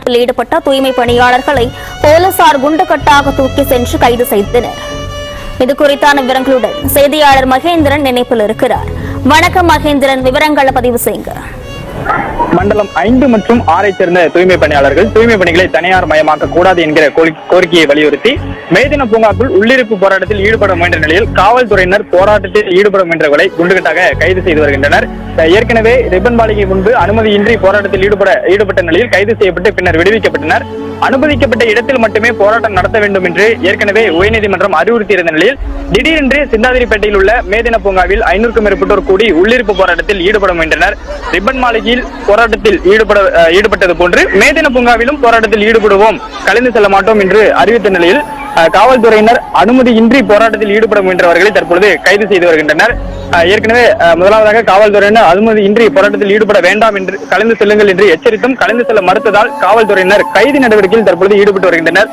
போராட்டத்தில் ஈடுபட்ட தூய்மை பணியாளர்களை போலீசார் குண்டுகட்டாக தூக்கி சென்று கைது செய்தனர். இது குறித்தான விவரங்களுடன் செய்தியாளர் மகேந்திரன் இணைப்பில் இருக்கிறார். வணக்கம் மகேந்திரன், விவரங்களை பதிவு செய்யுங்க. மண்டலம் 5 மற்றும் 6ஐ சேர்ந்த தூய்மை பணியாளர்கள் தூய்மை பணிகளை தனியார் மயமாக்க கூடாது என்கிற கோரிக்கையை வலியுறுத்தி மேதின பூங்காக்குள் உள்ளிருப்பு போராட்டத்தில் ஈடுபட முயன்ற நிலையில் காவல்துறையினர் போராட்டத்தில் ஈடுபட முயன்றவர்களை குண்டுகட்டாக கைது செய்து வருகின்றனர். ஏற்கனவே ரிப்பன் மாளிகை முன்பு அனுமதியின்றி போராட்டத்தில் ஈடுபட்ட நிலையில் கைது செய்யப்பட்டு பின்னர் விடுவிக்கப்பட்டனர். அனுமதிக்கப்பட்ட இடத்தில் மட்டுமே போராட்டம் நடத்த வேண்டும் என்று ஏற்கனவே உயர்நீதிமன்றம் அறிவுறுத்தியிருந்த நிலையில் திடீரென்று சிந்தாதிரிப்பேட்டையில் உள்ள மேதின பூங்காவில் 500க்கும் மேற்பட்டோர் கூடி உள்ளிருப்பு போராட்டத்தில் ஈடுபட முயன்றனர். ரிப்பன் மாளிகையில் போராட்டத்தில் ஈடுபட்டது போன்று மேதின பூங்காவிலும் போராட்டத்தில் ஈடுபடுவோம், கலந்து செல்ல மாட்டோம் என்று அறிவித்த நிலையில் காவல்துறையினர் அனுமதியின்றி போராட்டத்தில் ஈடுபட முயன்றவர்களை தற்பொழுது கைது செய்து வருகின்றனர். ஏற்கனவே முதலாவதாக காவல்துறையினர் அனுமதியின்றி போராட்டத்தில் ஈடுபட வேண்டாம் என்று கலந்து செல்லுங்கள் என்று எச்சரித்தும் கலந்து செல்ல மறுத்ததால் காவல்துறையினர் கைது நடவடிக்கையில் தற்பொழுது ஈடுபட்டு வருகின்றனர்.